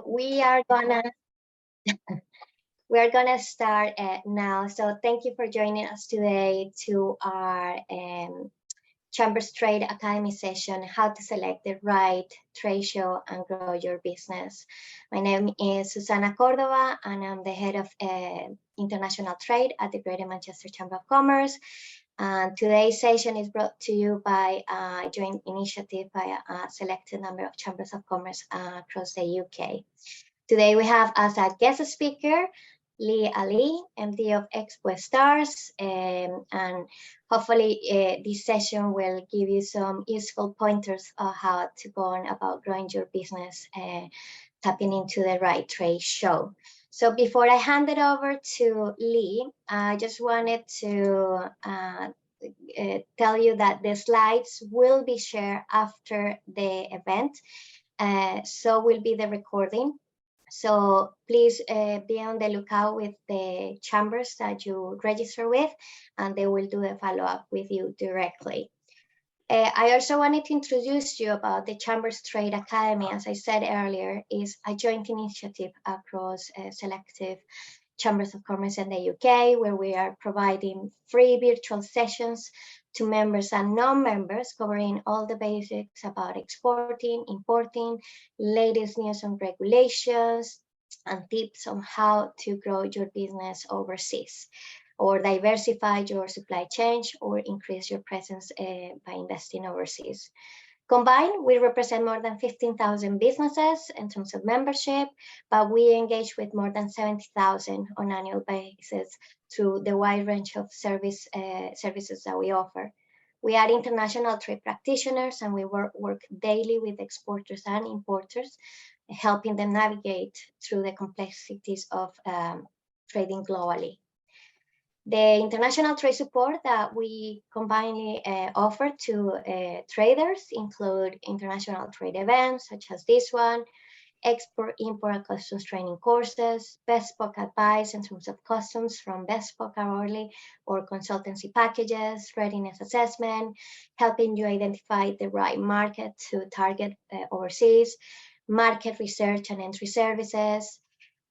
we are gonna we're gonna start now. So thank you for joining us today to our Chambers Trade Academy session, how to select the right trade show and grow your business. My name is Susana Cordova, and I'm the head of international trade at the Greater Manchester Chamber of Commerce. And today's session is brought to you by a joint initiative by a selected number of chambers of commerce across the UK. Today we have as a guest speaker Lee Ali, MD of Expo Stars, and hopefully this session will give you some useful pointers on how to go on about growing your business, tapping into the right trade show. So before I hand it over to Lee, I just wanted to tell you that the slides will be shared after the event. So will be the recording. So please be on the lookout with the chambers that you register with, and they will do a follow-up with you directly. I also wanted to introduce you about the Chambers Trade Academy. As I said earlier, is a joint initiative across selective chambers of commerce in the UK, where we are providing free virtual sessions to members and non-members, covering all the basics about exporting, importing, latest news on regulations, and tips on how to grow your business overseas, or diversify your supply chain, or increase your presence by investing overseas. Combined, we represent more than 15,000 businesses in terms of membership, but we engage with more than 70,000 on an annual basis through the wide range of services that we offer. We are international trade practitioners, and we work daily with exporters and importers, helping them navigate through the complexities of trading globally. The international trade support that we combinedly offer to traders include international trade events such as this one, export, import, and customs training courses, bespoke advice in terms of customs from bespoke hourly or consultancy packages, readiness assessment, helping you identify the right market to target overseas, market research and entry services,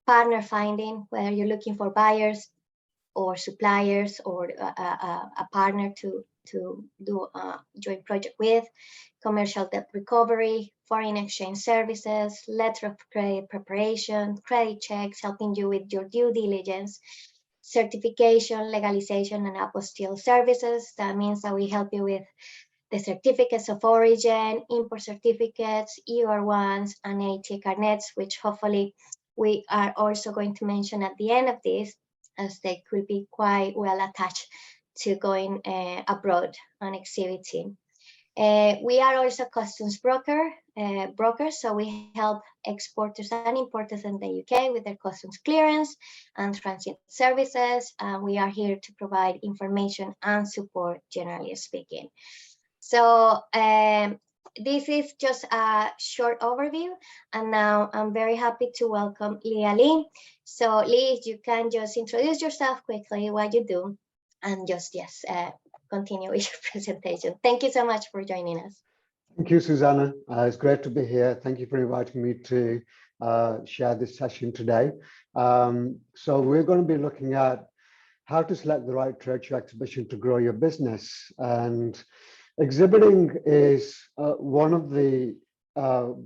partner finding, whether you're looking for buyers or suppliers or a partner to do a joint project with, commercial debt recovery, foreign exchange services, letter of credit preparation, credit checks, helping you with your due diligence, certification, legalization, and apostille services. That means that we help you with the certificates of origin, import certificates, EUR1s, and ATA carnets, which hopefully we are also going to mention at the end of this, as they could be quite well attached to going abroad and exhibiting. We are also customs brokers, so we help exporters and importers in the UK with their customs clearance and transit services. We are here to provide information and support, generally speaking. So this is just a short overview, and now I'm very happy to welcome Lee Ali. So Lee, you can just introduce yourself quickly, what you do, and just, continue with your presentation. Thank you so much for joining us. Thank you, Susanna. It's great to be here. Thank you for inviting me to share this session today. So we're going to be looking at how to select the right trade show exhibition to grow your business. And exhibiting is one of the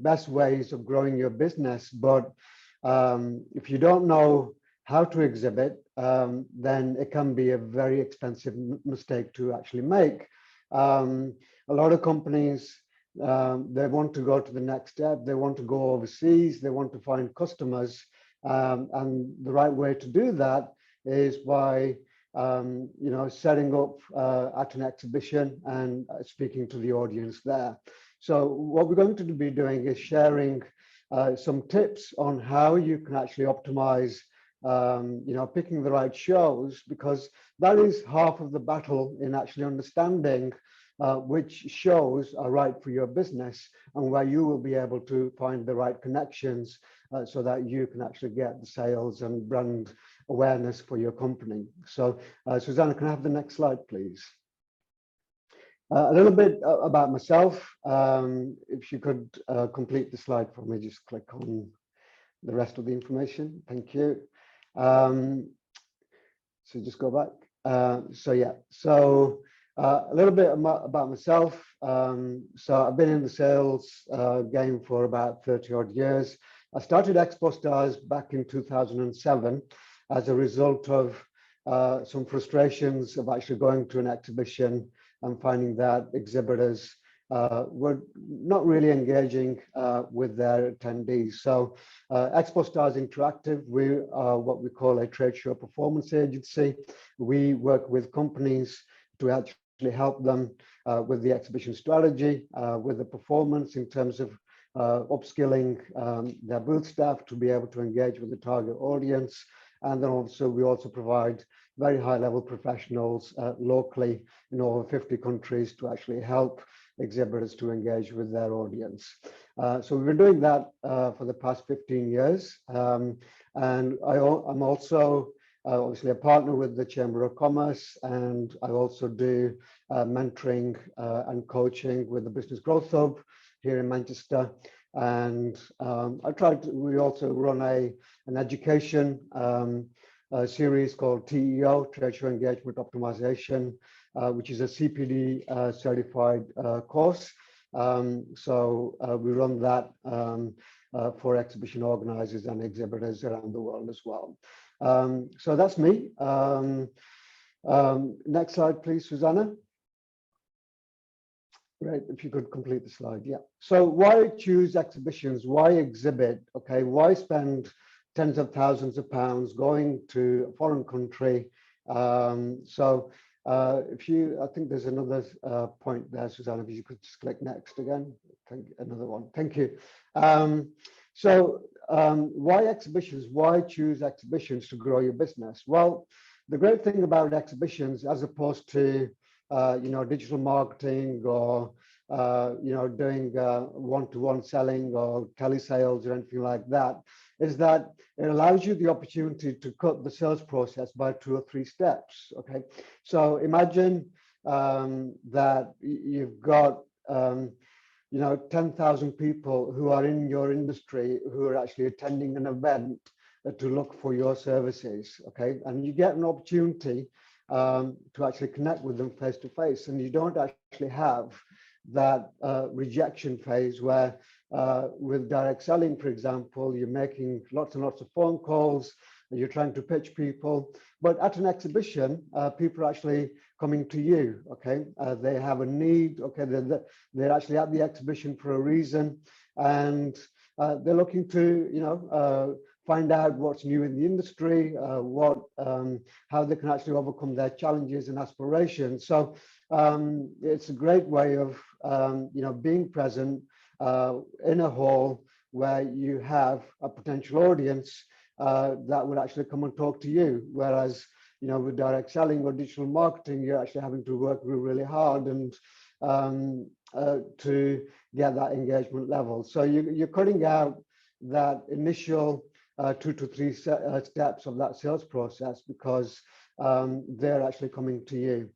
best ways of growing your business, but if you don't know how to exhibit, then it can be a very expensive mistake to actually make. A lot of companies, they want to go to the next step, they want to go overseas, they want to find customers, and the right way to do that is by setting up at an exhibition and speaking to the audience there. So what we're going to be doing is sharing some tips on how you can actually optimize, picking the right shows, because that is half of the battle in actually understanding which shows are right for your business and where you will be able to find the right connections so that you can actually get the sales and brand awareness for your company. So Susanna, can I have the next slide, please? A little bit about myself. If you could complete the slide for me, just click on the rest of the information. Thank you. So just go back. A little bit about myself. So I've been in the sales game for about 30 odd years. I started Expo Stars back in 2007 as a result of some frustrations of actually going to an exhibition and finding that exhibitors were not really engaging with their attendees. So Expo Stars Interactive, we are what we call a trade show performance agency. We work with companies to actually help them with the exhibition strategy, with the performance in terms of upskilling their booth staff to be able to engage with the target audience. And then also we also provide very high level professionals locally in over 50 countries to actually help exhibitors to engage with their audience. So we've been doing that for the past 15 years. And I'm also obviously a partner with the Chamber of Commerce, and I also do mentoring and coaching with the Business Growth Hub here in Manchester. And we also run an education series called TEO, Trade Show Engagement Optimization, which is a CPD certified course. So we run that for exhibition organizers and exhibitors around the world as well. So that's me. Next slide, please, Susanna. Great, if you could complete the slide, yeah. So why choose exhibitions? Why exhibit? Okay, why spend tens of thousands of pounds going to a foreign country? I think there's another point there, Susanna, if you could just click next again. Another one, thank you. Why exhibitions? Why choose exhibitions to grow your business? Well, the great thing about exhibitions, as opposed to digital marketing or doing one-to-one selling or telesales or anything like that, is that it allows you the opportunity to cut the sales process by 2 or 3 steps. Okay, so imagine that you've got 10,000 people who are in your industry who are actually attending an event to look for your services. Okay, and you get an opportunity to actually connect with them face to face, and you don't actually have that rejection phase where with direct selling, for example, you're making lots and lots of phone calls, and you're trying to pitch people. But at an exhibition, people are actually coming to you. Okay, they have a need. Okay, they're actually at the exhibition for a reason, and they're looking to find out what's new in the industry, how they can actually overcome their challenges and aspirations. So it's a great way of being present in a hall where you have a potential audience that would actually come and talk to you. Whereas with direct selling or digital marketing, you're actually having to work really hard and to get that engagement level. So you're cutting out that initial 2 to 3 steps of that sales process because they're actually coming to you.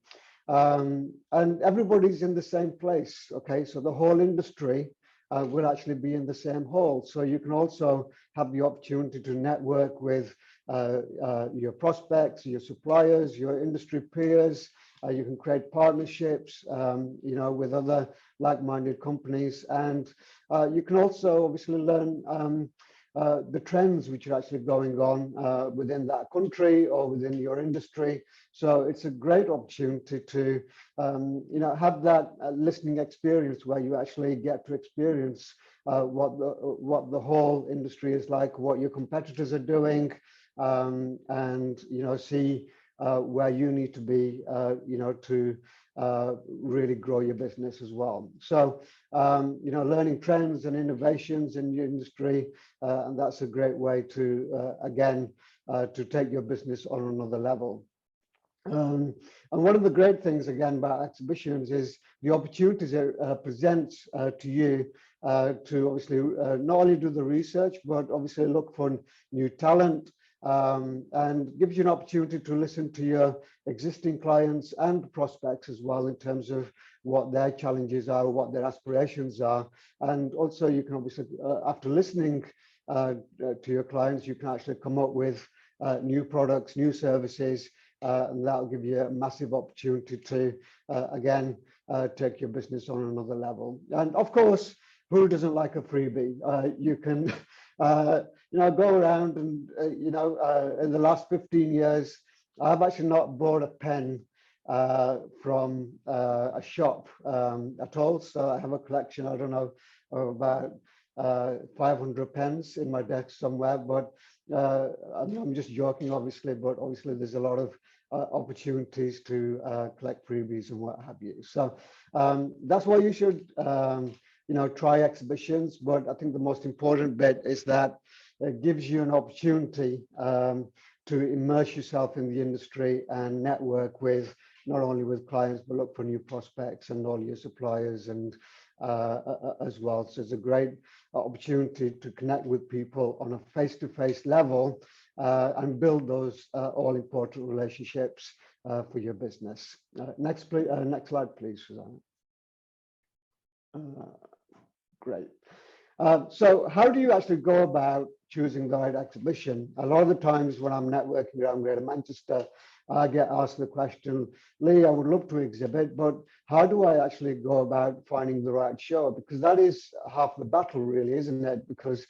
And everybody's in the same place. Okay, so the whole industry will actually be in the same hall. So you can also have the opportunity to network with your prospects, your suppliers, your industry peers. You can create partnerships, with other like-minded companies, and you can also obviously learn the trends which are actually going on within that country or within your industry. So it's a great opportunity to have that listening experience where you actually get to experience what the whole industry is like, what your competitors are doing, and see where you need to be to really grow your business as well. So learning trends and innovations in your industry, and that's a great way to again to take your business on another level. And one of the great things again about exhibitions is the opportunities it presents to you to obviously not only do the research, but obviously look for new talent, and gives you an opportunity to listen to your existing clients and prospects as well in terms of what their challenges are, what their aspirations are. And also you can obviously, after listening to your clients. You can actually come up with new products, new services, and that'll give you a massive opportunity to, again, take your business on another level. And of course, who doesn't like a freebie? You can, go around and, in the last 15 years, I've actually not bought a pen from a shop at all. So I have a collection, I don't know, of about 500 pens in my desk somewhere, but I'm just joking, obviously, but obviously there's a lot of opportunities to collect freebies and what have you. So that's why you should, try exhibitions. But I think the most important bit is that it gives you an opportunity to immerse yourself in the industry and network with not only with clients, but look for new prospects and all your suppliers and as well. So it's a great opportunity to connect with people on a face-to-face level and build those all important relationships for your business. Next slide, please, Susanna. Great. So how do you actually go about choosing the right exhibition? A lot of the times when I'm networking around Greater Manchester, I get asked the question, Lee, I would love to exhibit, but how do I actually go about finding the right show? Because that is half the battle, really, isn't it? Because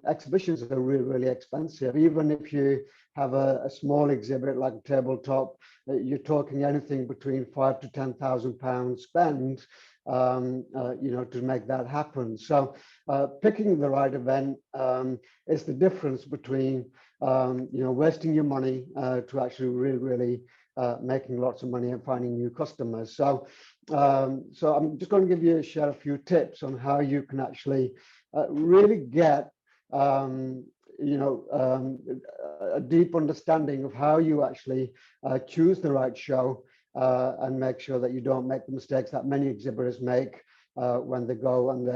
exhibitions are really, really expensive. Even if you have a small exhibit like a tabletop, you're talking anything between £5,000 to £10,000 spend, to make that happen. So picking the right event is the difference between, wasting your money to actually really, really making lots of money and finding new customers. So, so I'm just going to share a few tips on how you can actually really get, a deep understanding of how you actually choose the right show and make sure that you don't make the mistakes that many exhibitors make when they go and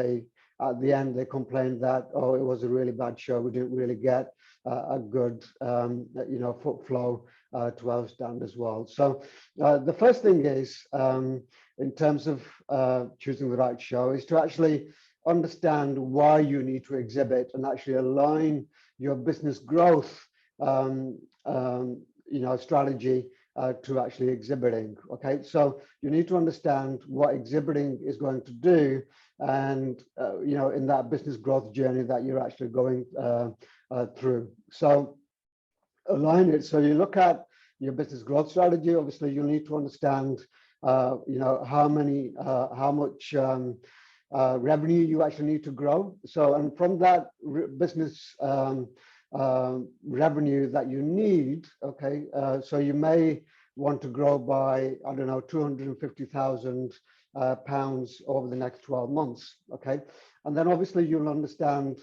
at the end they complain that, oh, it was a really bad show, we didn't really get a good foot flow to our stand as well. So the first thing is, in terms of choosing the right show, is to actually understand why you need to exhibit and actually align your business growth strategy to actually exhibiting. Okay, so you need to understand what exhibiting is going to do, and in that business growth journey that you're actually going through. So align it. So you look at your business growth strategy. Obviously, you need to understand, how much revenue you actually need to grow. So, and from that business revenue that you need, okay, so you may want to grow by, I don't know, £250,000 over the next 12 months, okay? And then obviously you'll understand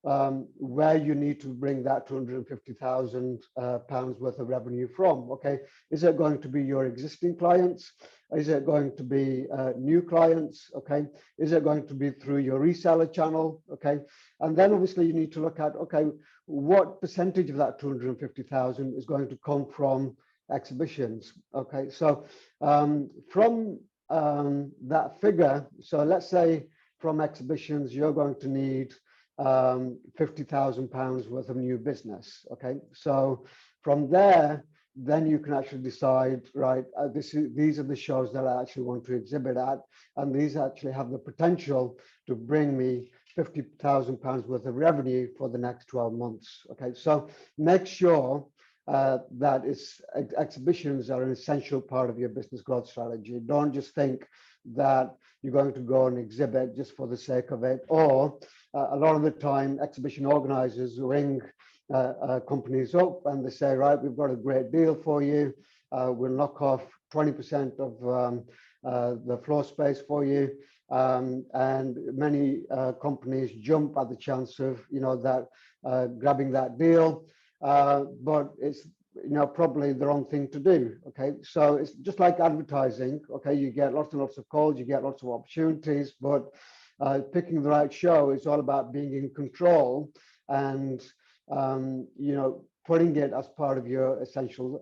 where you need to bring that £250,000 worth of revenue from, okay? Is it going to be your existing clients? Is it going to be new clients, okay? Is it going to be through your reseller channel, okay? And then obviously you need to look at, okay, what percentage of that 250,000 is going to come from exhibitions, okay? So from that figure, so let's say from exhibitions, you're going to need £50,000 worth of new business, okay? So from there, then you can actually decide, right, these are the shows that I actually want to exhibit at, and these actually have the potential to bring me £50,000 worth of revenue for the next 12 months, okay? So make sure that exhibitions are an essential part of your business growth strategy. Don't just think that you're going to go and exhibit just for the sake of it, or a lot of the time exhibition organizers ring companies up and they say, right, we've got a great deal for you. We'll knock off 20% of the floor space for you. And many companies jump at the chance of, grabbing that deal. But it's, probably the wrong thing to do. Okay, so it's just like advertising. Okay, you get lots and lots of calls, you get lots of opportunities, but picking the right show is all about being in control and putting it as part of your essential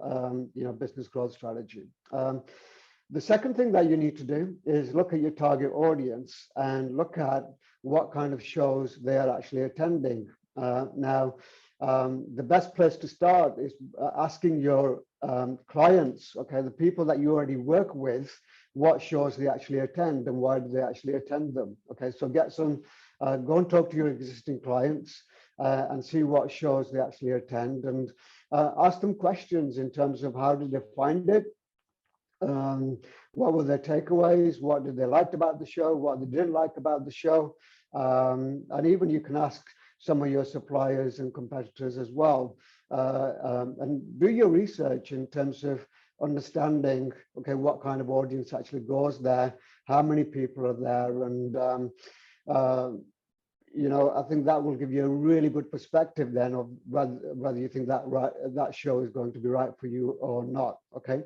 business growth strategy. The second thing that you need to do is look at your target audience and look at what kind of shows they are actually attending. Now, the best place to start is asking your clients, okay, the people that you already work with, what shows they actually attend and why do they actually attend them. Okay, so get some, go and talk to your existing clients and see what shows they actually attend, and ask them questions in terms of how did they find it, um, what were their takeaways, what did they like about the show, what they didn't like about the show, and even you can ask some of your suppliers and competitors as well, and do your research in terms of understanding, okay, what kind of audience actually goes there, how many people are there, and uh, I think that will give you a really good perspective then of whether you think that show is going to be right for you or not. Okay.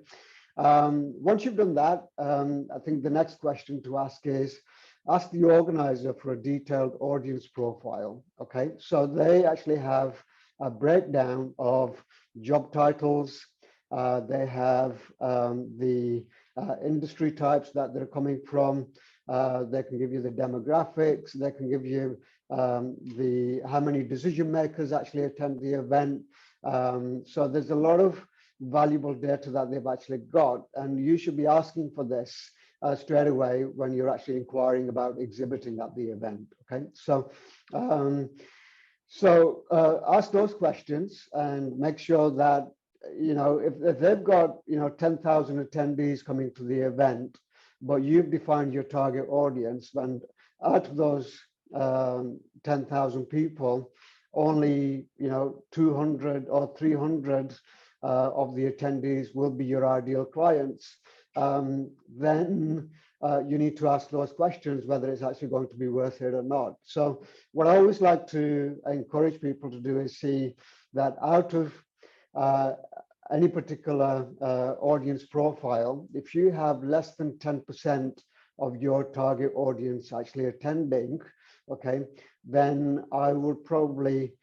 Once you've done that, I think the next question to ask is, ask the organizer for a detailed audience profile. Okay, so they actually have a breakdown of job titles. They have the industry types that they're coming from. They can give you the demographics. They can give you the how many decision makers actually attend the event. So there's a lot of valuable data that they've actually got, and you should be asking for this straight away when you're actually inquiring about exhibiting at the event. Okay, so ask those questions and make sure that if they've got 10,000 attendees coming to the event, but you've defined your target audience, and out of those 10,000 people, only 200 or 300 of the attendees will be your ideal clients, then you need to ask those questions whether it's actually going to be worth it or not. So what I always like to encourage people to do is see that out of any particular audience profile, if you have less than 10% of your target audience actually attending, okay, then I would probably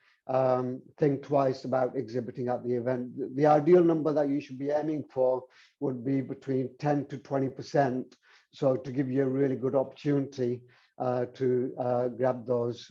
think twice about exhibiting at the event. The ideal number that you should be aiming for would be between 10 to 20%. So to give you a really good opportunity to grab those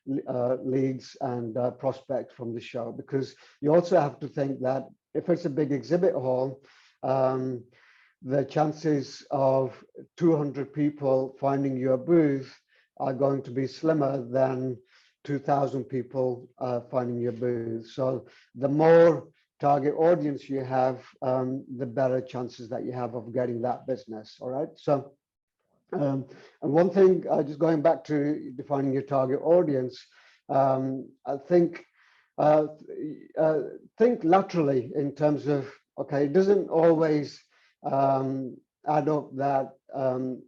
leads and prospects from the show, because you also have to think that if it's a big exhibit hall, the chances of 200 people finding your booth are going to be slimmer than 2,000 people finding your booth. So the more target audience you have, the better chances that you have of getting that business. All right. So, and one thing, just going back to defining your target audience, I think laterally in terms of, okay, it doesn't always add up that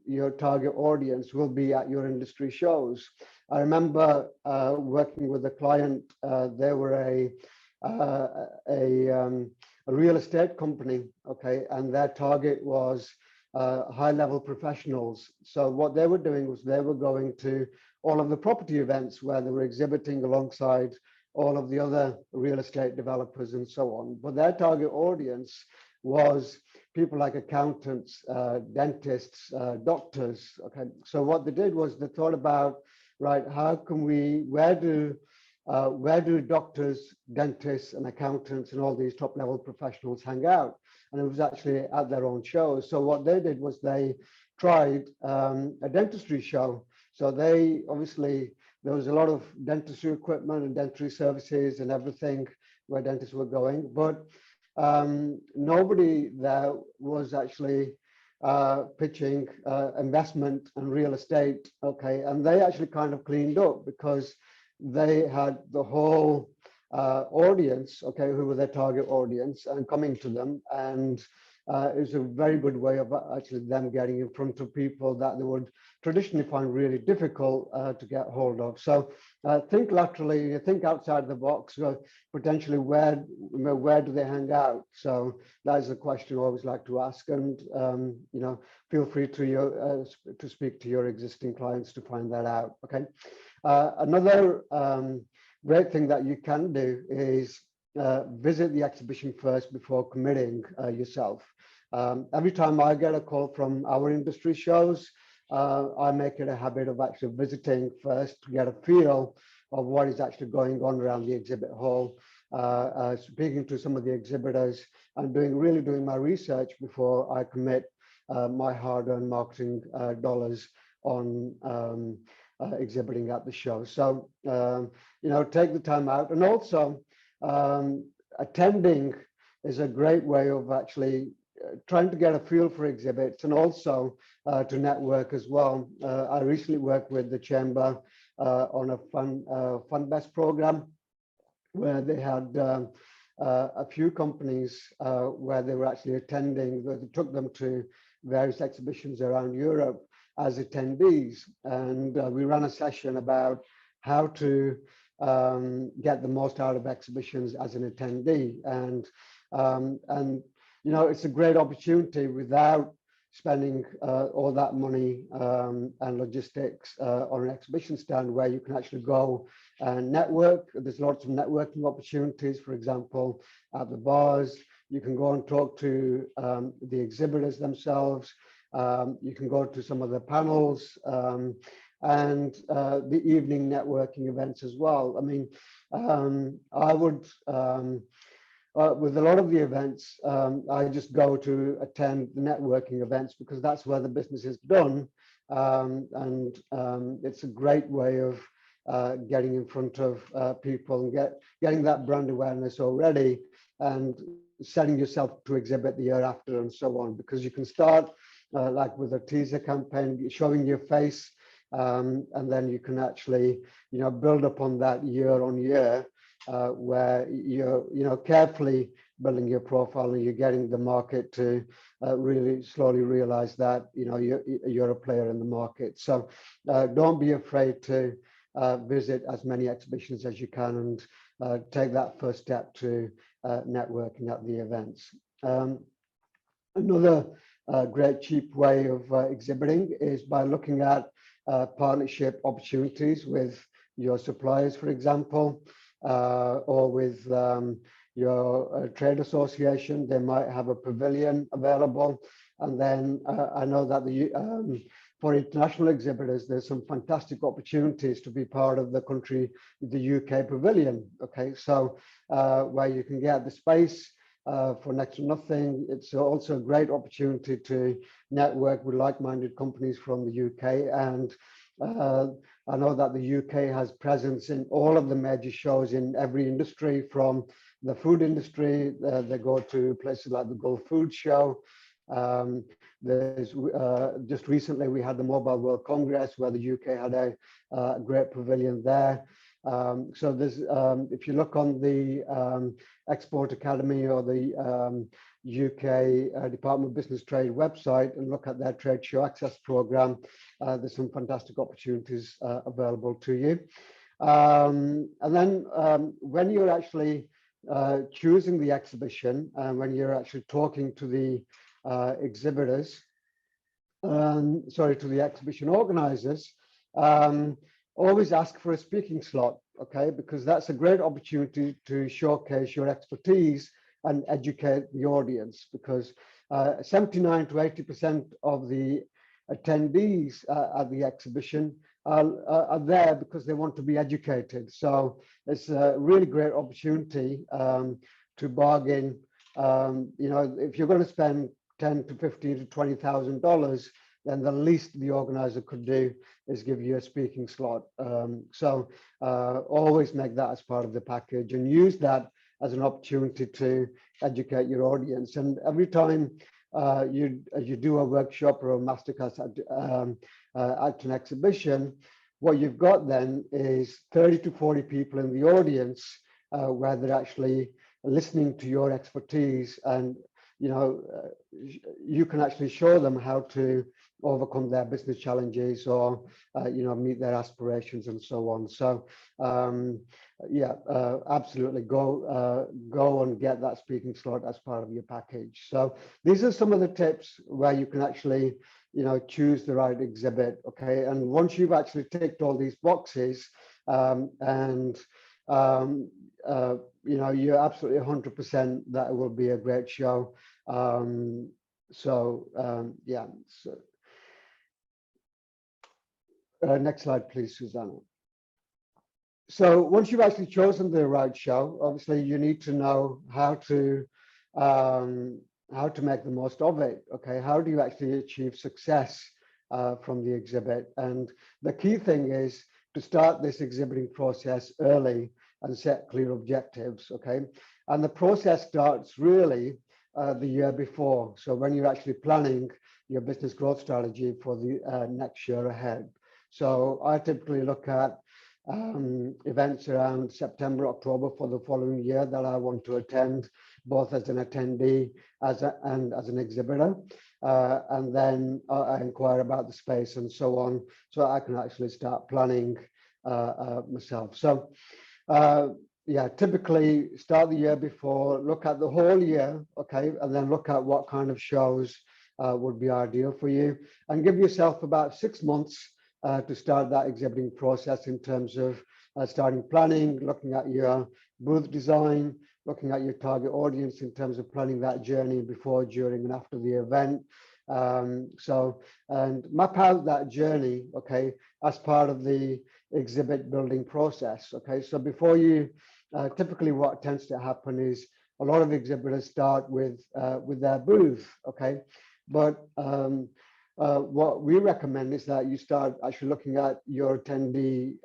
your target audience will be at your industry shows. I remember working with a client. They were a real estate company, okay, and their target was high-level professionals. So what they were doing was they were going to all of the property events where they were exhibiting alongside all of the other real estate developers and so on. But their target audience was people like accountants, dentists, doctors. Okay, so what they did was they thought about, right, how can we, where do doctors, dentists, and accountants and all these top-level professionals hang out? And it was actually at their own shows. So what they did was they tried a dentistry show. So they obviously, there was a lot of dentistry equipment and dentistry services and everything where dentists were going, but nobody there was actually pitching investment and real estate. Okay, and they actually kind of cleaned up because they had the whole audience, okay, who were their target audience, and coming to them, and it was a very good way of actually them getting in front of people that they would traditionally find really difficult to get hold of. So think laterally, think outside the box. Potentially, where do they hang out? So that is a question I always like to ask, and feel free to speak to your existing clients to find that out. Okay. Another great thing that you can do is visit the exhibition first before committing yourself. Every time I get a call from our industry shows, I make it a habit of actually visiting first to get a feel of what is actually going on around the exhibit hall, speaking to some of the exhibitors, and really doing my research before I commit my hard-earned marketing dollars on exhibiting at the show. So, take the time out. And also, attending is a great way of actually trying to get a feel for exhibits, and also to network as well. I recently worked with the Chamber on a fund-based program where they had a few companies where they were actually attending. They took them to various exhibitions around Europe as attendees, and we ran a session about how to get the most out of exhibitions as an attendee. And it's a great opportunity without spending all that money and logistics on an exhibition stand, where you can actually go and network. There's lots of networking opportunities, for example, at the bars. You can go and talk to the exhibitors themselves. You can go to some of the panels and the evening networking events as well. I mean, I would, with a lot of the events, I just go to attend the networking events because that's where the business is done. And it's a great way of getting in front of people and getting that brand awareness already, and setting yourself to exhibit the year after and so on, because you can start like with a teaser campaign, showing your face, and then you can actually, build upon that year on year, where you're, carefully building your profile, and you're getting the market to really slowly realize that, you're a player in the market. So don't be afraid to visit as many exhibitions as you can, and take that first step to networking at the events. Another great cheap way of exhibiting is by looking at partnership opportunities with your suppliers, for example, or with your trade association. They might have a pavilion available. And then I know that for international exhibitors, there's some fantastic opportunities to be part of the UK pavilion. Okay, so where you can get the space for next to nothing. It's also a great opportunity to network with like-minded companies from the UK. And I know that the UK has presence in all of the major shows in every industry, from the food industry. They go to places like the Gulf Food Show. There's just recently we had the Mobile World Congress, where the UK had a great pavilion there. So there's, if you look on the Export Academy or the UK Department of Business Trade website and look at their trade show access program, there's some fantastic opportunities available to you. And then when you're actually choosing the exhibition, and when you're actually talking to the exhibitors, to the exhibition organizers, always ask for a speaking slot, okay? Because that's a great opportunity to showcase your expertise and educate the audience, because 79 to 80% of the attendees at the exhibition are there because they want to be educated. So it's a really great opportunity to bargain. If you're going to spend 10 to 15 to $20,000, then the least the organizer could do is give you a speaking slot. So always make that as part of the package, and use that as an opportunity to educate your audience. And every time you do a workshop or a masterclass at an exhibition, what you've got then is 30 to 40 people in the audience where they're actually listening to your expertise, and you can actually show them how to overcome their business challenges, or meet their aspirations and so on. So absolutely go and get that speaking slot as part of your package. So these are some of the tips where you can actually choose the right exhibit. Okay, and once you've actually ticked all these boxes, you're absolutely 100% that it will be a great show. Next slide, please, Susanna. So once you've actually chosen the right show, obviously you need to know um, how to make the most of it. Okay, how do you actually achieve success from the exhibit? And the key thing is to start this exhibiting process early and set clear objectives. Okay, and the process starts really the year before. So when you're actually planning your business growth strategy for the next year ahead. So I typically look at events around September, October for the following year that I want to attend, both as an attendee and as an exhibitor. And then I inquire about the space and so on, so I can actually start planning myself. So uh, yeah, typically start the year before, look at the whole year, okay, and then look at what kind of shows would be ideal for you, and give yourself about 6 months to start that exhibiting process in terms of starting planning, looking at your booth design, looking at your target audience in terms of planning that journey before, during, and after the event. And map out that journey, okay, as part of the exhibit building process. Okay, so before you, typically what tends to happen is a lot of exhibitors start with their booth. Okay, but what we recommend is that you start actually looking at your attendee,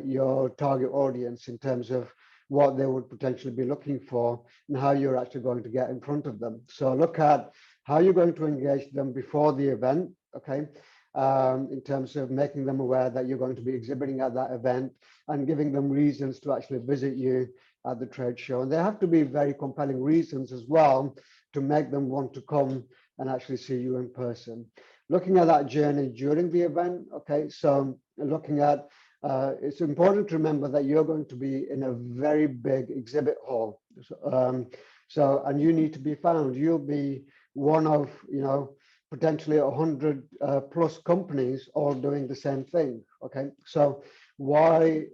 your target audience in terms of what they would potentially be looking for and how you're actually going to get in front of them. So look at how you're going to engage them before the event, okay, in terms of making them aware that you're going to be exhibiting at that event and giving them reasons to actually visit you at the trade show. And there have to be very compelling reasons as well to make them want to come and actually see you in person. Looking at that journey during the event, okay, so looking at, it's important to remember that you're going to be in a very big exhibit hall. And you need to be found. You'll be one of, potentially 100 plus companies all doing the same thing. Okay, so why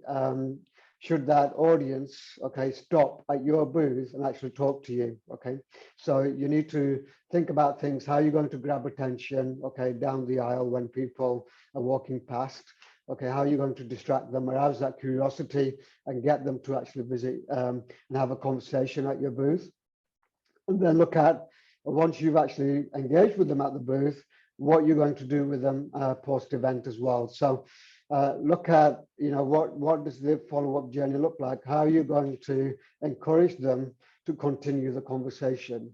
should that audience, okay, stop at your booth and actually talk to you? Okay, so you need to think about things, how you're going to grab attention, okay, down the aisle when people are walking past. Okay, how are you going to distract them, arouse that curiosity and get them to actually visit and have a conversation at your booth? And then look at, once you've actually engaged with them at the booth, what you're going to do with them post-event as well. So look at, what does the follow-up journey look like? How are you going to encourage them to continue the conversation?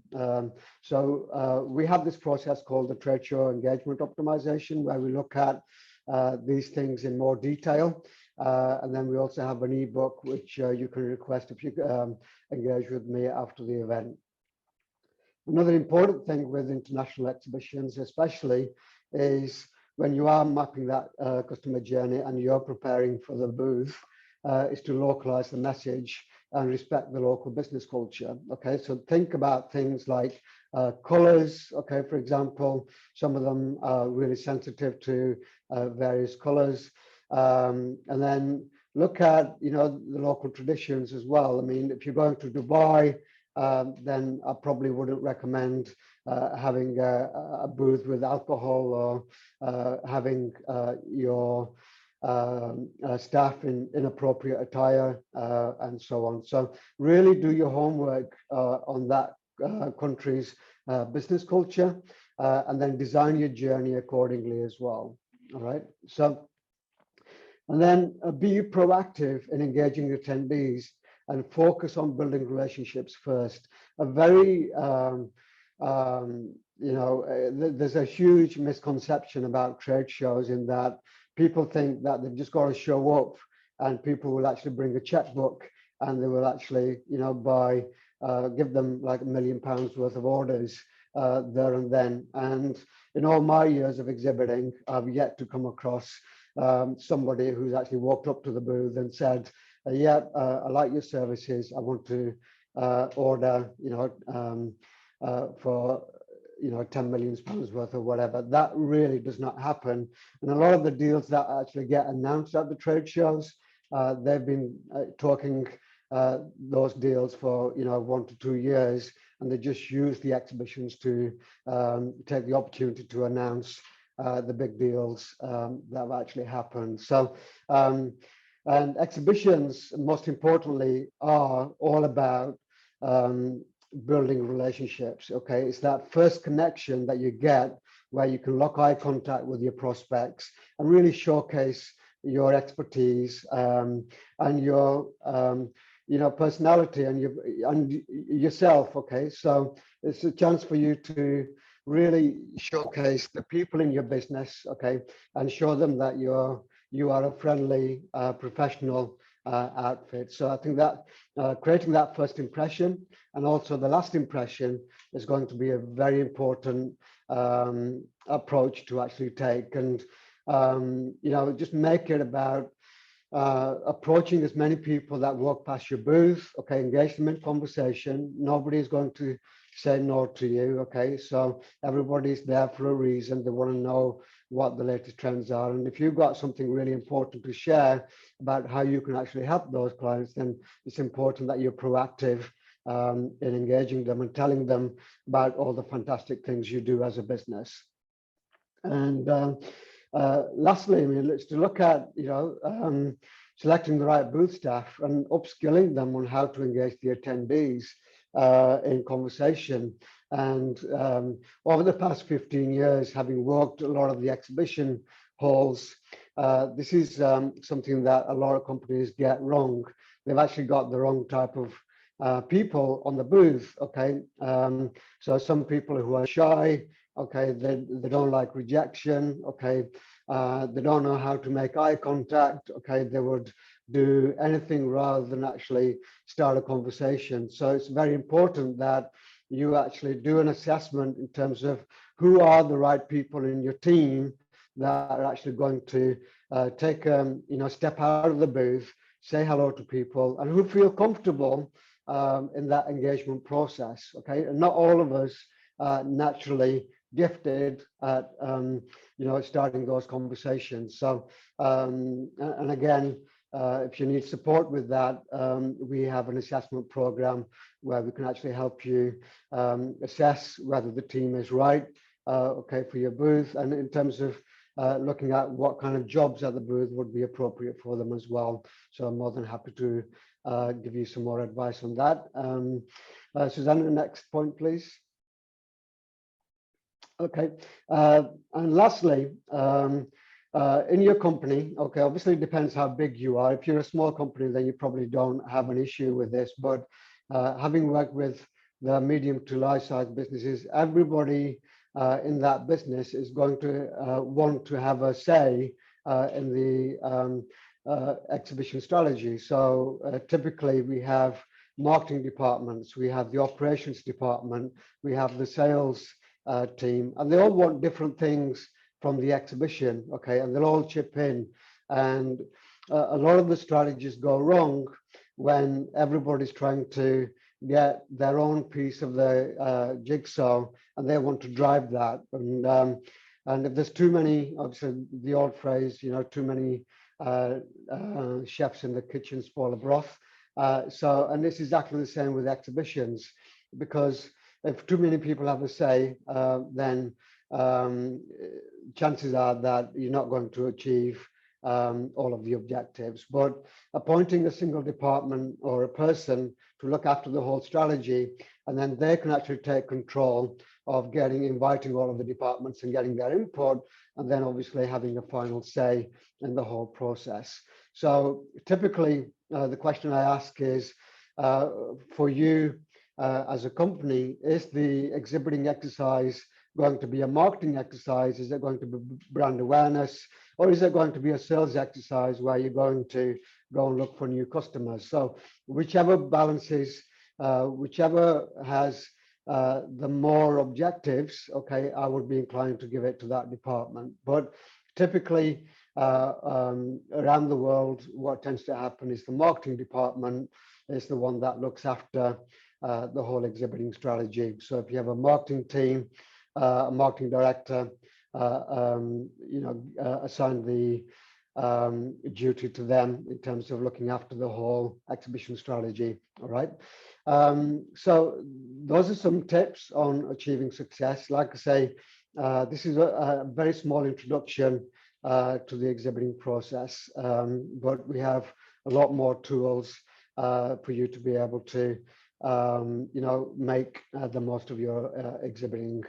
So we have this process called the trade show engagement optimization, where we look at these things in more detail. And then we also have an ebook, which you can request if you engage with me after the event. Another important thing with international exhibitions, especially, is when you are mapping that customer journey and you're preparing for the booth, is to localize the message and respect the local business culture. Okay, so think about things like colors. Okay, for example, some of them are really sensitive to various colors, and then look at the local traditions as well. I mean, if you're going to Dubai, then I probably wouldn't recommend having a booth with alcohol, or having your staff in inappropriate attire, and so on. So really do your homework on that country's business culture, and then design your journey accordingly as well. All right. So, and then be proactive in engaging attendees and focus on building relationships first. A very, there's a huge misconception about trade shows, in that people think that they've just got to show up and people will actually bring a checkbook and they will actually, give them like £1 million worth of orders there and then. And in all my years of exhibiting, I've yet to come across somebody who's actually walked up to the booth and said, I like your services. I want to order, for £10 million worth or whatever. That really does not happen. And a lot of the deals that actually get announced at the trade shows, they've been talking those deals for 1 to 2 years, and they just use the exhibitions to take the opportunity to announce the big deals that have actually happened. So And exhibitions, most importantly, are all about building relationships. Okay, it's that first connection that you get where you can lock eye contact with your prospects and really showcase your expertise and your personality and yourself. Okay, so it's a chance for you to really showcase the people in your business. Okay, and show them that you are a friendly professional outfit. So I think that creating that first impression and also the last impression is going to be a very important approach to actually take. And just make it about approaching as many people that walk past your booth. Okay, engage them in conversation. Nobody is going to say no to you. Okay, so everybody's there for a reason. They want to know what the latest trends are, and if you've got something really important to share about how you can actually help those clients, then it's important that you're proactive in engaging them and telling them about all the fantastic things you do as a business. And lastly, I mean, let's to look at selecting the right booth staff and upskilling them on how to engage the attendees in conversation. And over the past 15 years, having worked a lot of the exhibition halls, this is something that a lot of companies get wrong. They've actually got the wrong type of people on the booth. Okay, so some people who are shy. Okay, they don't like rejection. Okay, they don't know how to make eye contact. Okay, they would do anything rather than actually start a conversation. So it's very important that you actually do an assessment in terms of who are the right people in your team that are actually going to take step out of the booth, say hello to people, and who feel comfortable in that engagement process. Okay, and not all of us naturally gifted at starting those conversations. So and again, if you need support with that, we have an assessment program where we can actually help you assess whether the team is right, okay, for your booth, and in terms of looking at what kind of jobs at the booth would be appropriate for them as well. So I'm more than happy to give you some more advice on that. Susanna, next point, please. Okay, and lastly, in your company, okay, obviously it depends how big you are. If you're a small company, then you probably don't have an issue with this, but having worked with the medium to large size businesses, everybody in that business is going to want to have a say in the exhibition strategy. So typically we have marketing departments, we have the operations department, we have the sales team, and they all want different things from the exhibition. Okay, and they'll all chip in, and a lot of the strategies go wrong when everybody's trying to get their own piece of the jigsaw, and they want to drive that. And if there's too many, obviously the old phrase, too many chefs in the kitchen spoil the broth. And it's exactly the same with exhibitions, because if too many people have a say, then chances are that you're not going to achieve all of the objectives. But appointing a single department or a person to look after the whole strategy, and then they can actually take control of inviting all of the departments and getting their input, and then obviously having a final say in the whole process. So typically, the question I ask is, for you as a company, is the exhibiting exercise going to be a marketing exercise? Is it going to be brand awareness? Or is it going to be a sales exercise where you're going to go and look for new customers? So whichever balances, whichever has the more objectives, okay, I would be inclined to give it to that department. But typically around the world, what tends to happen is the marketing department is the one that looks after the whole exhibiting strategy. So if you have a marketing team, a marketing director, assign the duty to them in terms of looking after the whole exhibition strategy. All right. So those are some tips on achieving success. Like I say, this is a very small introduction to the exhibiting process. But we have a lot more tools for you to be able to, make the most of your exhibiting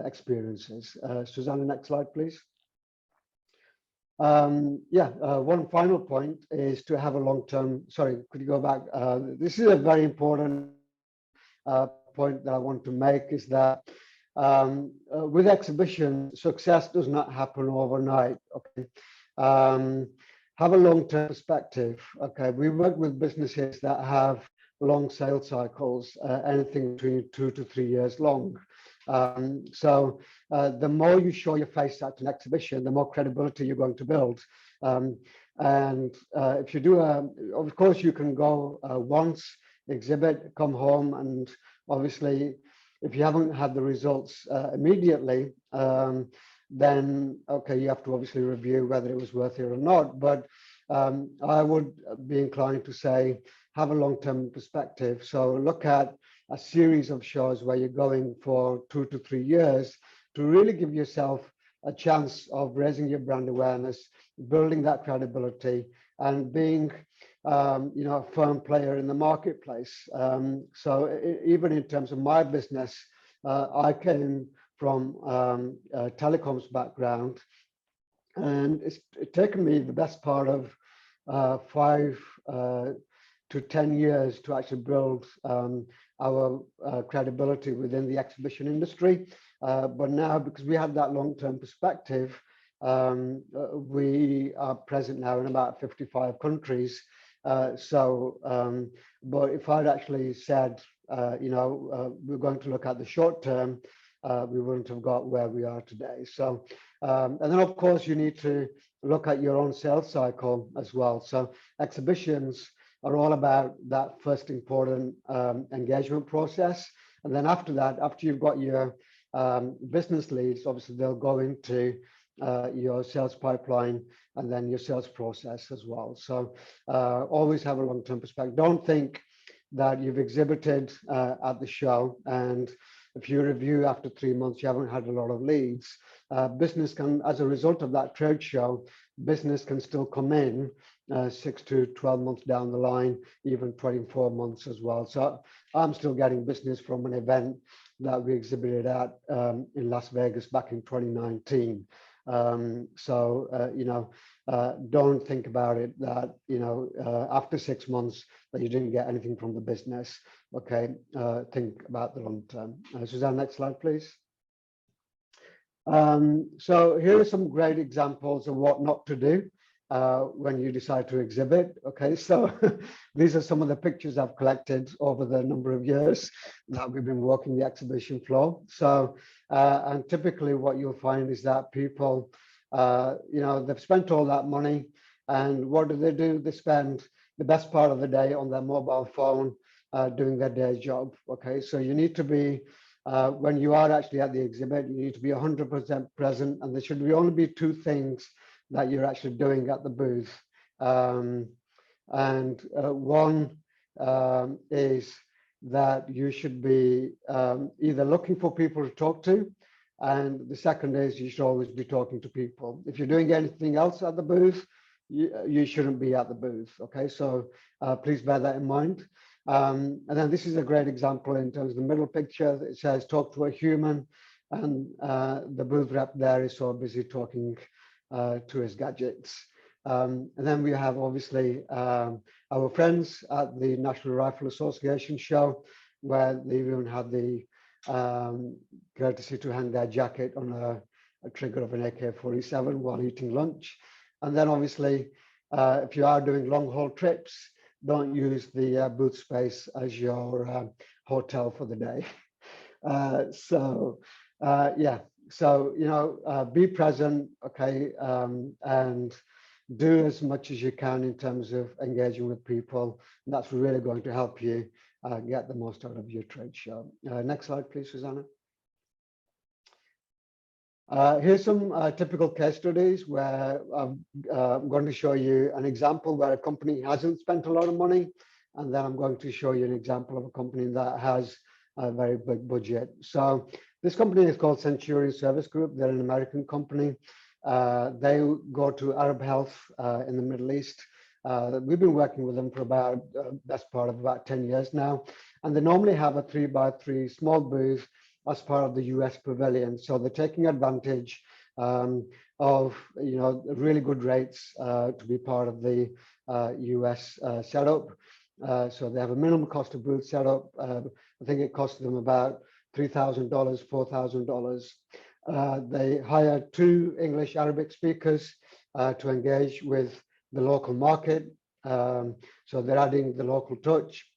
experiences. Susanna, next slide, please. One final point is to have a long-term, sorry, could you go back? This is a very important point that I want to make, is that with exhibition, success does not happen overnight. Okay, have a long-term perspective. Okay, we work with businesses that have long sales cycles, anything between 2 to 3 years long. The more you show your face at an exhibition, the more credibility you're going to build. If you do, of course, you can go once, exhibit, come home, and obviously, if you haven't had the results immediately, then okay, you have to obviously review whether it was worth it or not. But I would be inclined to say have a long-term perspective. So look at a series of shows where you're going for 2 to 3 years to really give yourself a chance of raising your brand awareness, building that credibility, and being a firm player in the marketplace. Even in terms of my business, I came from a telecoms background, and it's taken me the best part of 5 to 10 years to actually build our credibility within the exhibition industry. But now, because we have that long-term perspective, we are present now in about 55 countries. But if I'd actually said, we're going to look at the short term, we wouldn't have got where we are today. So, and then of course you need to look at your own sales cycle as well. So exhibitions are all about that first important engagement process. And then after that, after you've got your business leads, obviously they'll go into your sales pipeline and then your sales process as well. So always have a long-term perspective. Don't think that you've exhibited at the show, and if you review after 3 months, you haven't had a lot of leads. Business can, as a result of that trade show, business can still come in 6 to 12 months down the line, even 24 months as well. So I'm still getting business from an event that we exhibited at in Las Vegas back in 2019. Don't think about it that, after 6 months that you didn't get anything from the business. Okay, think about the long term. Suzanne, next slide, please. So here are some great examples of what not to do when you decide to exhibit. Okay, so these are some of the pictures I've collected over the number of years that we've been walking the exhibition floor. So, and typically what you'll find is that people, they've spent all that money, and what do? They spend the best part of the day on their mobile phone doing their day job. Okay, so you need to be, when you are actually at the exhibit, you need to be 100% present, and there should only be 2 things that you're actually doing at the booth. One is that you should be either looking for people to talk to, and the second is you should always be talking to people. If you're doing anything else at the booth, you shouldn't be at the booth. Okay, so please bear that in mind. And then this is a great example in terms of the middle picture. It says talk to a human, and the booth rep there is so busy talking to his gadgets. And then we have obviously our friends at the National Rifle Association show, where they even had the courtesy to hang their jacket on a trigger of an AK-47 while eating lunch. And then obviously, if you are doing long haul trips, don't use the booth space as your hotel for the day. Be present, okay, and do as much as you can in terms of engaging with people. And that's really going to help you get the most out of your trade show. Next slide, please, Susanna. Here's some typical case studies where I'm going to show you an example where a company hasn't spent a lot of money, and then I'm going to show you an example of a company that has a very big budget. So this company is called Centurion Service Group. They're an American company. They go to Arab Health in the Middle East. We've been working with them for about best part of about 10 years now, and they normally have a 3x3 small booth as part of the US pavilion. So they're taking advantage of really good rates to be part of the US setup. So they have a minimum cost of booth setup. I think it costs them about $3,000, $4,000. They hire 2 English Arabic speakers to engage with the local market. So they're adding the local touch.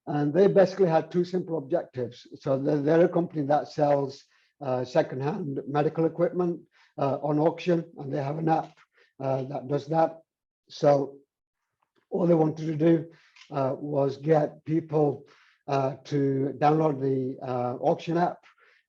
And they basically had 2 simple objectives. So they're a company that sells secondhand medical equipment on auction, and they have an app that does that. So all they wanted to do was get people to download the auction app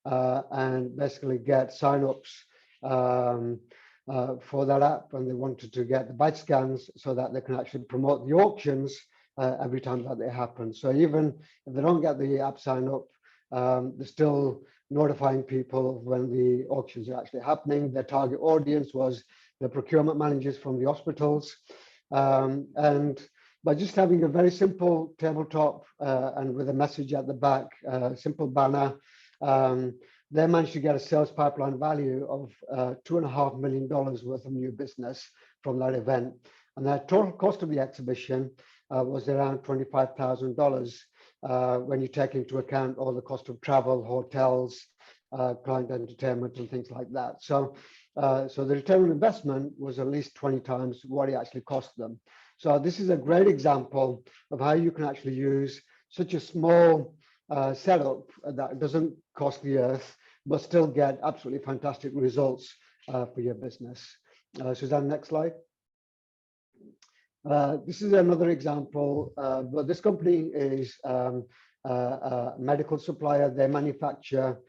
and basically get signups for that app. And they wanted to get the bite scans so that they can actually promote the auctions every time that they happen. So even if they don't get the app sign up, they're still notifying people when the auctions are actually happening. Their target audience was the procurement managers from the hospitals. And by just having a very simple tabletop and with a message at the back, simple banner, they managed to get a sales pipeline value of $2.5 million worth of new business from that event. And the total cost of the exhibition was around $25,000 when you take into account all the cost of travel, hotels, client entertainment, and things like that. So, so the return on investment was at least 20 times what it actually cost them. So this is a great example of how you can actually use such a small setup that doesn't cost the earth, but still get absolutely fantastic results for your business. Suzanne, next slide. This is another example, but this company is a medical supplier. They manufacture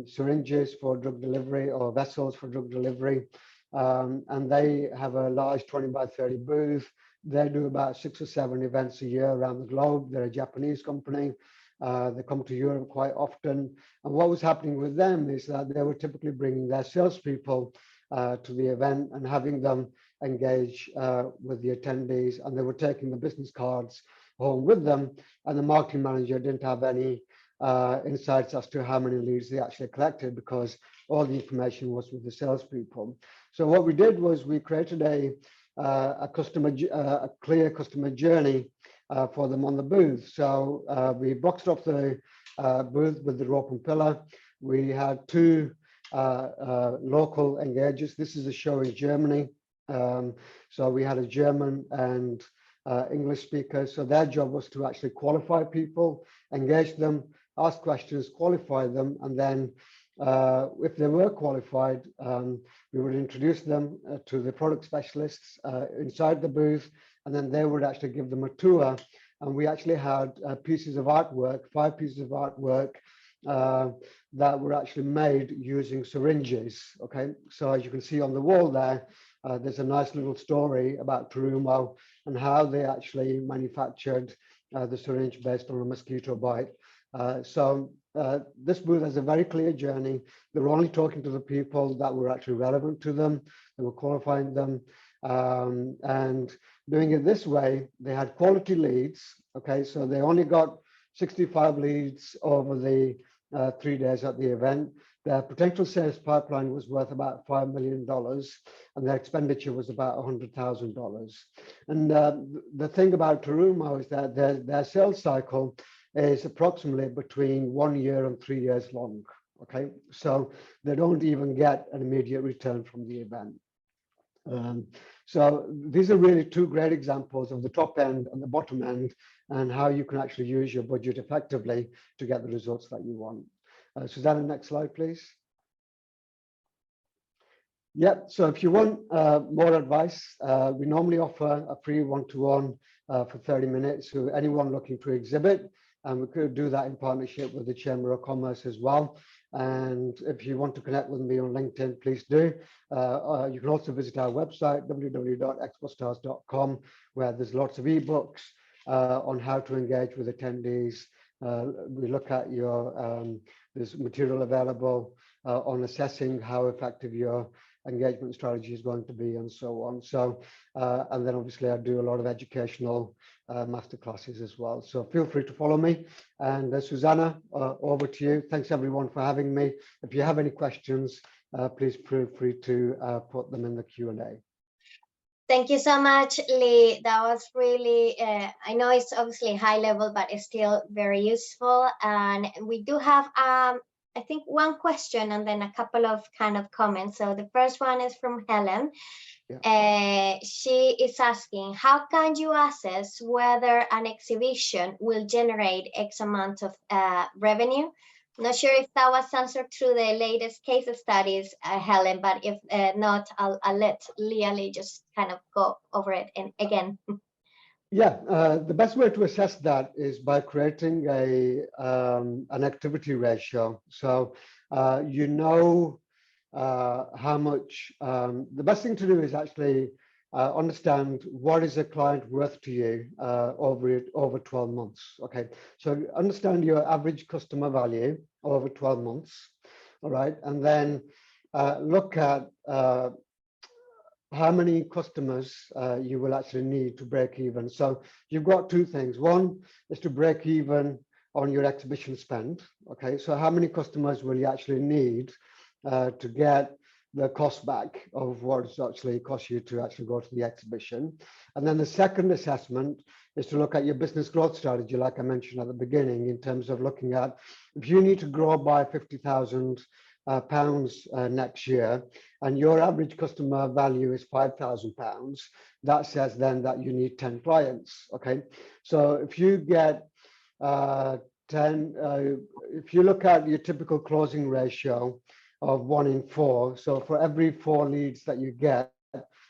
syringes for drug delivery or vessels for drug delivery. And they have a large 20x30 booth. They do about 6 or 7 events a year around the globe. They're a Japanese company. They come to Europe quite often. And what was happening with them is that they were typically bringing their salespeople to the event and having them engage with the attendees, and they were taking the business cards home with them, and the marketing manager didn't have any insights as to how many leads they actually collected because all the information was with the salespeople. So what we did was we created a clear customer journey for them on the booth. So we boxed off the booth with the rope and pillar. We had 2 local engagers. This is a show in Germany. So we had a German and English speaker. So their job was to actually qualify people, engage them, ask questions, qualify them, and then if they were qualified, we would introduce them to the product specialists inside the booth, and then they would actually give them a tour. And we actually had pieces of artwork, 5 pieces of artwork that were actually made using syringes. Okay, so as you can see on the wall there, there's a nice little story about Terumo and how they actually manufactured the syringe based on a mosquito bite. So this booth has a very clear journey. They were only talking to the people that were actually relevant to them. They were qualifying them, and doing it this way, they had quality leads. Okay, so they only got 65 leads over the 3 days at the event. Their potential sales pipeline was worth about $5 million, and their expenditure was about $100,000. And the thing about Terumo is that their sales cycle is approximately between 1 year and 3 years long. Okay, so they don't even get an immediate return from the event. So these are really 2 great examples of the top end and the bottom end, and how you can actually use your budget effectively to get the results that you want. Susanna, next slide, please. Yep, so if you want more advice, we normally offer a free one-to-one for 30 minutes to anyone looking to exhibit, and we could do that in partnership with the Chamber of Commerce as well. And if you want to connect with me on LinkedIn, please do. You can also visit our website, www.expostars.com, where there's lots of ebooks on how to engage with attendees. We look at your, there's material available on assessing how effective your engagement strategy is going to be and so on. So, and then obviously I do a lot of educational masterclasses as well. So feel free to follow me. And Susanna, over to you. Thanks everyone for having me. If you have any questions, please feel free to put them in the Q&A. Thank you so much, Lee. That was really, I know it's obviously high level, but it's still very useful. And we do have, I think, one question and then a couple of kind of comments. So the first one is from Helen. Yeah. She is asking, how can you assess whether an exhibition will generate X amount of revenue? Not sure if that was answered through the latest case studies, Helen, but if not, I'll let Lee just kind of go over it again. Yeah, the best way to assess that is by creating an activity ratio. So you know how much, the best thing to do is actually understand what is a client worth to you over 12 months. Okay, so understand your average customer value over 12 months. All right, and then look at how many customers you will actually need to break even. So you've got two things. One is to break even on your exhibition spend. Okay, so how many customers will you actually need to get the cost back of what it's actually cost you to actually go to the exhibition? And then the second assessment is to look at your business growth strategy, like I mentioned at the beginning, in terms of looking at if you need to grow by £50,000 next year, and your average customer value is £5,000, that says then that you need 10 clients. Okay, so if you get 10, if you look at your typical closing ratio of 1 in 4, so for every 4 leads that you get,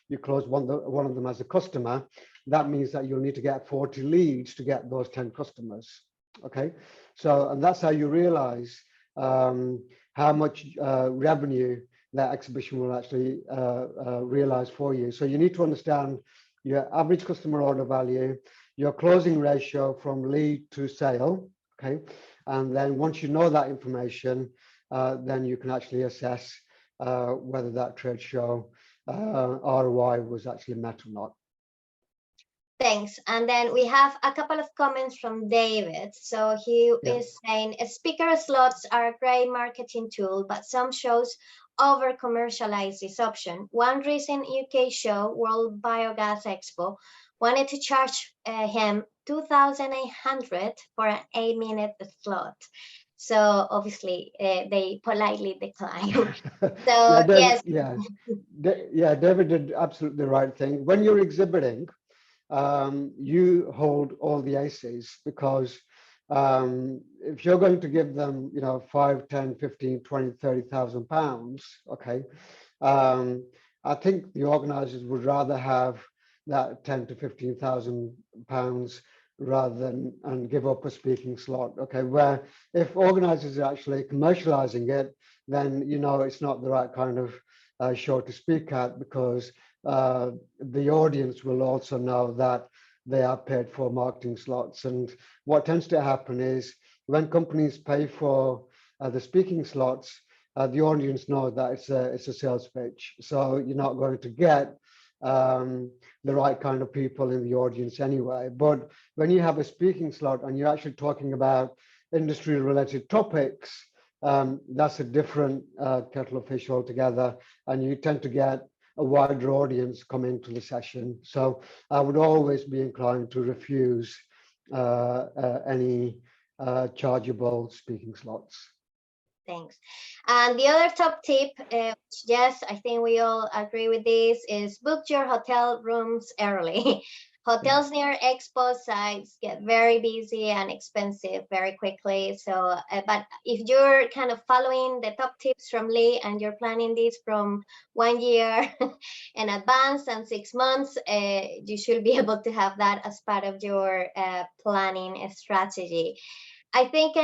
you close one of them as a customer. That means that you'll need to get 40 leads to get those 10 customers. Okay, so and that's how you realize how much revenue that exhibition will actually realize for you. So you need to understand your average customer order value, your closing ratio from lead to sale. Okay, and then once you know that information, then you can actually assess whether that trade show ROI was actually met or not. Thanks. And then we have a couple of comments from David. So he is saying, speaker slots are a great marketing tool, but some shows over commercialize this option. One recent UK show, World Biogas Expo, wanted to charge him $2,800 for an 8-minute slot. So obviously they politely declined. So David, yes. David did absolutely the right thing. When you're exhibiting, you hold all the aces, because if you're going to give them, 5, 10, 15, 20, 30,000 pounds, okay, I think the organizers would rather have that 10 to 15,000 pounds rather than and give up a speaking slot. Okay, where if organizers are actually commercializing it, then it's not the right kind of show to speak at, because the audience will also know that they are paid for marketing slots. And what tends to happen is when companies pay for the speaking slots, the audience know that it's a sales pitch. So you're not going to get the right kind of people in the audience anyway. But when you have a speaking slot and you're actually talking about industry related topics, that's a different kettle of fish altogether, and you tend to get a wider audience come into the session. So I would always be inclined to refuse any chargeable speaking slots. Thanks. And the other top tip, yes, I think we all agree with this, is book your hotel rooms early. Hotels near expo sites get very busy and expensive very quickly. So, but if you're kind of following the top tips from Lee and you're planning this from 1 year in advance and 6 months, you should be able to have that as part of your planning strategy. I think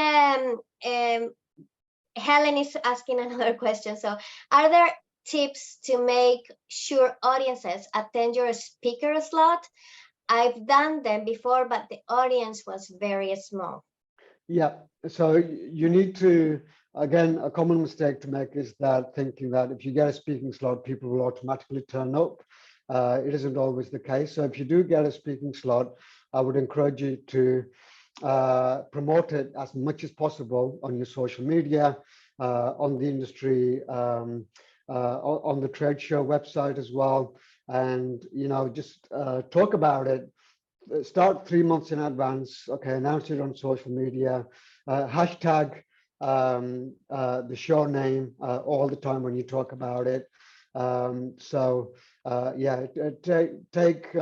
Helen is asking another question. So are there tips to make sure audiences attend your speaker slot? I've done them before, but the audience was very small. Yeah, so you need to Again, a common mistake to make is that thinking that if you get a speaking slot, people will automatically turn up. It isn't always the case. So if you do get a speaking slot, I would encourage you to promote it as much as possible on your social media, on the industry, on the trade show website as well. And, just talk about it. Start 3 months in advance. Okay, announce it on social media. Hashtag the show name all the time when you talk about it. Yeah, take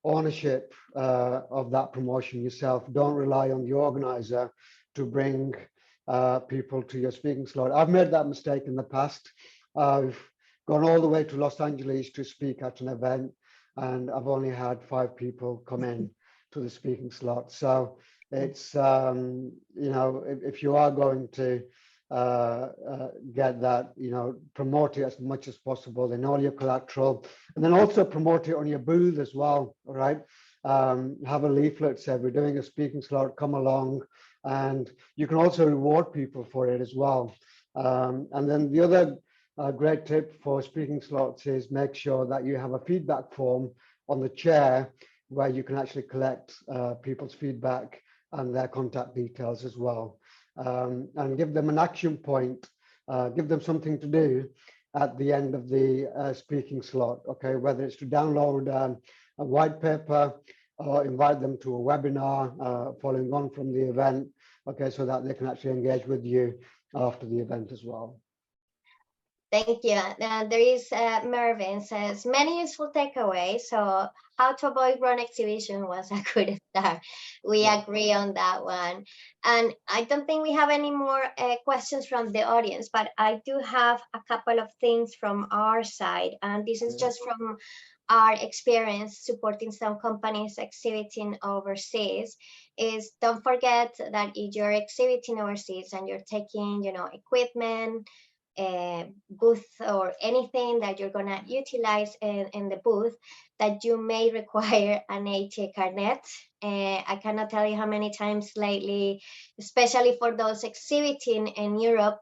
ownership of that promotion yourself. Don't rely on the organizer to bring people to your speaking slot. I've made that mistake in the past. I've gone all the way to Los Angeles to speak at an event, and I've only had 5 people come in to the speaking slot. So it's, if you are going to get that, promote it as much as possible in all your collateral, and then also promote it on your booth as well. All right. Have a leaflet, say we're doing a speaking slot, come along, and you can also reward people for it as well. And then the other great tip for speaking slots is make sure that you have a feedback form on the chair where you can actually collect people's feedback and their contact details as well. And give them an action point, give them something to do at the end of the speaking slot, okay, whether it's to download a white paper or invite them to a webinar following on from the event, okay, so that they can actually engage with you after the event as well. Thank you. There is Mervyn says, many useful takeaways. So how to avoid wrong exhibition was a good start. We agree on that one. And I don't think we have any more questions from the audience, but I do have a couple of things from our side. And this is just from our experience supporting some companies exhibiting overseas. Is don't forget that if you're exhibiting overseas and you're taking, equipment, booth or anything that you're going to utilize in the booth, that you may require an ATA card. I cannot tell you how many times lately, especially for those exhibiting in Europe,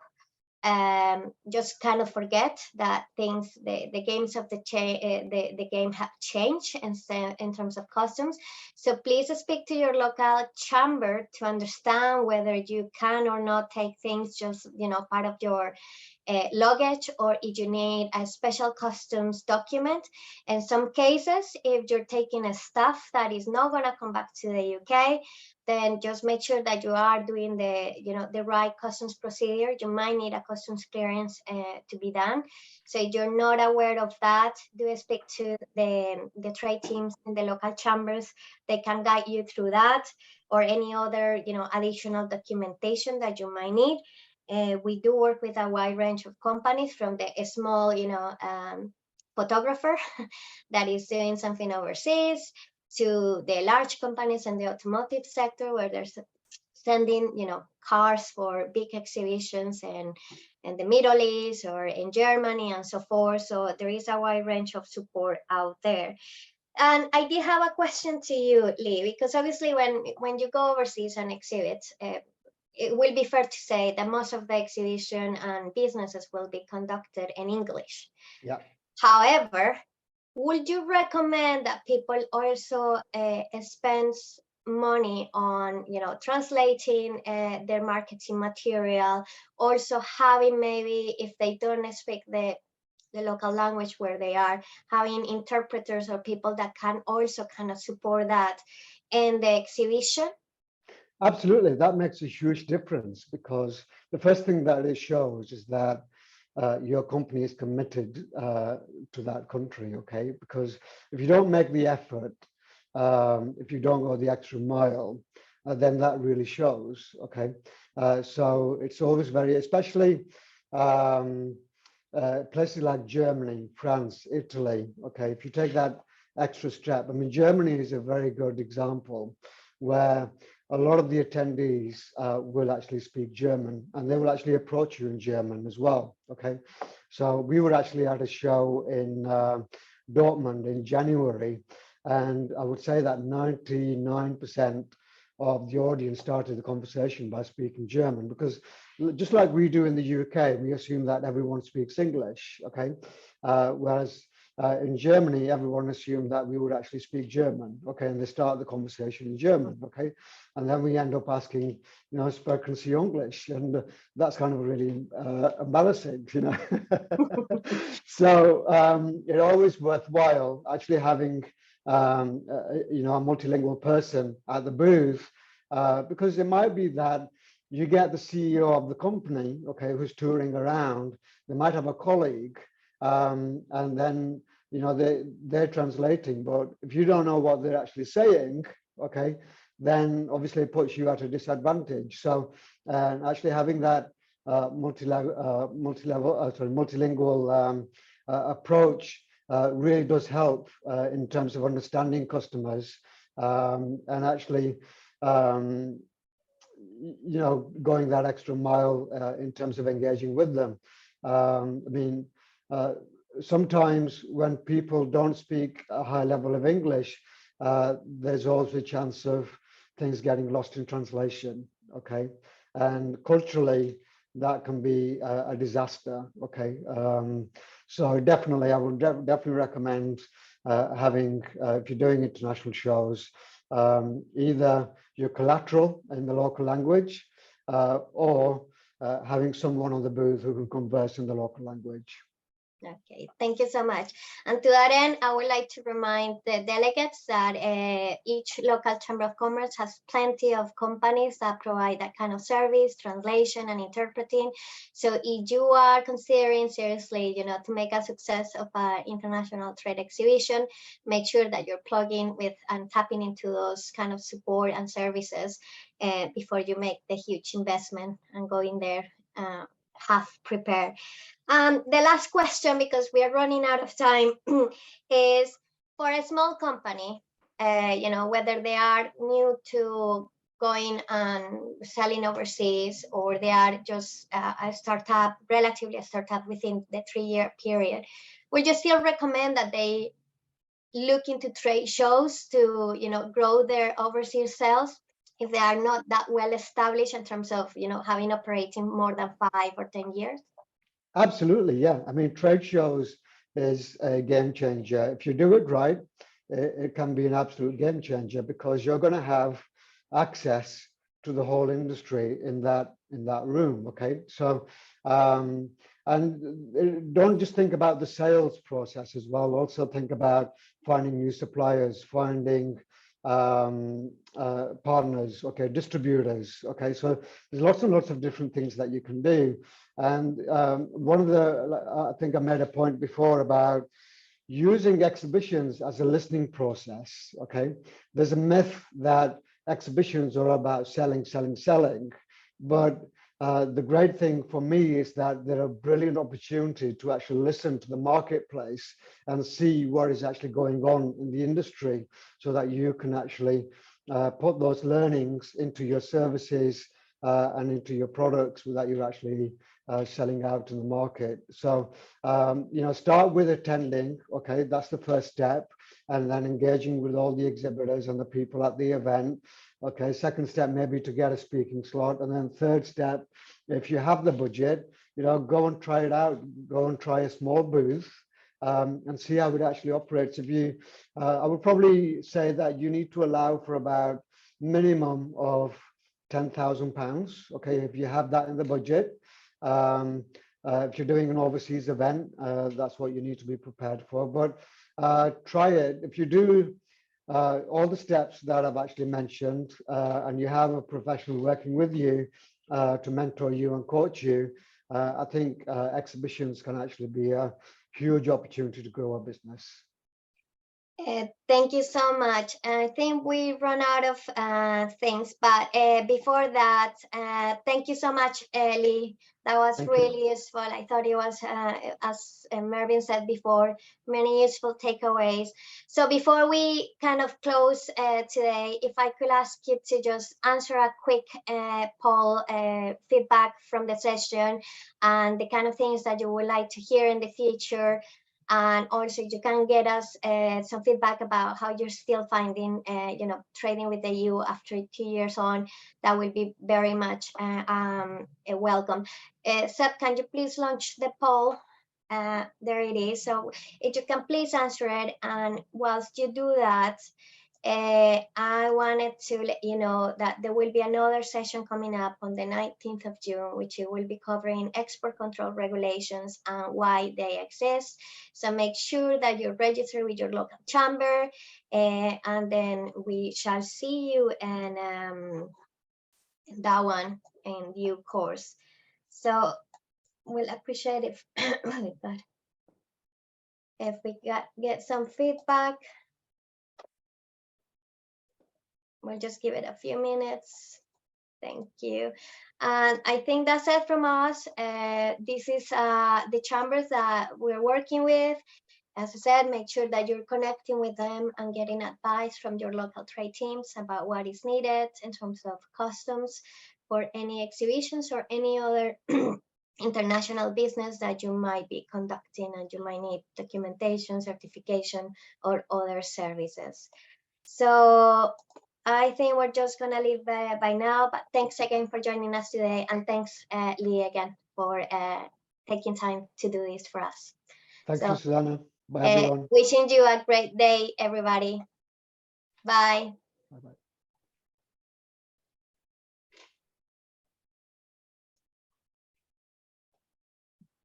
just kind of forget that things, the games of the game have changed in terms of customs. So please speak to your local chamber to understand whether you can or not take things just part of your luggage, or if you need a special customs document. In some cases, if you're taking a stuff that is not going to come back to the UK, then just make sure that you are doing the right customs procedure. You might need a customs clearance to be done. So if you're not aware of that, do speak to the trade teams in the local chambers. They can guide you through that, or any other additional documentation that you might need. We do work with a wide range of companies, from the small, photographer that is doing something overseas, to the large companies in the automotive sector where they're sending, cars for big exhibitions in the Middle East or in Germany and so forth. So there is a wide range of support out there. And I did have a question to you, Lee, because obviously when you go overseas and exhibit, it will be fair to say that most of the exhibition and businesses will be conducted in English. Yeah. However, would you recommend that people also spend money on, translating their marketing material, also having, maybe if they don't speak the local language where they are, having interpreters or people that can also kind of support that in the exhibition? Absolutely, that makes a huge difference, because the first thing that it shows is that your company is committed to that country, okay? Because if you don't make the effort, if you don't go the extra mile, then that really shows, okay? So it's always very, especially places like Germany, France, Italy, okay? If you take that extra step, I mean, Germany is a very good example where a lot of the attendees will actually speak German, and they will actually approach you in German as well, okay? So we were actually at a show in Dortmund in January, and I would say that 99% of the audience started the conversation by speaking German, because just like we do in the UK, we assume that everyone speaks English, okay? Whereas in Germany, everyone assumed that we would actually speak German, okay? And they start the conversation in German, okay? And then we end up asking, sprechen Sie English? And that's kind of really embarrassing, So it's always worthwhile actually having, a multilingual person at the booth, because it might be that you get the CEO of the company, okay, who's touring around. They might have a colleague, and then they're translating. But if you don't know what they're actually saying, okay, then obviously it puts you at a disadvantage. So actually having that multilingual approach really does help in terms of understanding customers, and actually going that extra mile in terms of engaging with them. Sometimes when people don't speak a high level of English, there's always a chance of things getting lost in translation, okay? And culturally, that can be a disaster, okay? So definitely, I would definitely recommend having, if you're doing international shows, either your collateral in the local language, or having someone on the booth who can converse in the local language. Okay, thank you so much. And to that end, I would like to remind the delegates that each local chamber of commerce has plenty of companies that provide that kind of service, translation and interpreting. So if you are considering seriously, to make a success of an international trade exhibition, make sure that you're plugging with and tapping into those kind of support and services before you make the huge investment and go in there half prepared. The last question, because we are running out of time, is for a small company, whether they are new to going and selling overseas, or they are just a startup, relatively a startup within the 3-year period, would you still recommend that they look into trade shows to, grow their overseas sales if they are not that well established in terms of, having operating more than 5 or 10 years? Absolutely, yeah. I mean, trade shows is a game changer. If you do it right, it can be an absolute game changer, because you're going to have access to the whole industry in that room. Okay, so and don't just think about the sales process as well. Also think about finding new suppliers, finding partners, okay, distributors. Okay, so there's lots and lots of different things that you can do. And one of I think I made a point before about using exhibitions as a listening process, okay? There's a myth that exhibitions are about selling, selling, selling. But the great thing for me is that they're a brilliant opportunity to actually listen to the marketplace and see what is actually going on in the industry, so that you can actually put those learnings into your services and into your products that you're actually selling out in the market. So, start with attending, okay, that's the first step, and then engaging with all the exhibitors and the people at the event. Okay, second step, maybe to get a speaking slot. And then third step, if you have the budget, go and try it out, go and try a small booth and see how it actually operates. If you, I would probably say that you need to allow for about minimum of £10,000, okay, if you have that in the budget. If you're doing an overseas event, that's what you need to be prepared for. But try it. If you do all the steps that I've actually mentioned, and you have a professional working with you to mentor you and coach you, I think exhibitions can actually be a huge opportunity to grow a business. Thank you so much. I think we run out of things, but before that, thank you so much, Lee. That was really useful. I thought it was, as Mervyn said before, many useful takeaways. So before we kind of close today, if I could ask you to just answer a quick poll, feedback from the session, and the kind of things that you would like to hear in the future. And also you can get us some feedback about how you're still finding, trading with the EU after 2 years on. That will be very much welcome. Seb, can you please launch the poll? There it is. So if you can please answer it, and whilst you do that, I wanted to let you know that there will be another session coming up on the 19th of June, which will be covering export control regulations and why they exist. So make sure that you're registered with your local chamber, and then we shall see you in that one in due course. So we'll appreciate it if we get some feedback. We'll just give it a few minutes. Thank you. And I think that's it from us. This is the chambers that we're working with. As I said, make sure that you're connecting with them and getting advice from your local trade teams about what is needed in terms of customs for any exhibitions or any other international business that you might be conducting, and you might need documentation, certification, or other services. So I think we're just going to leave by now, but thanks again for joining us today. And thanks, Lee, again, for taking time to do this for us. Thank you, Susanna. Bye, everyone. Wishing you a great day, everybody. Bye.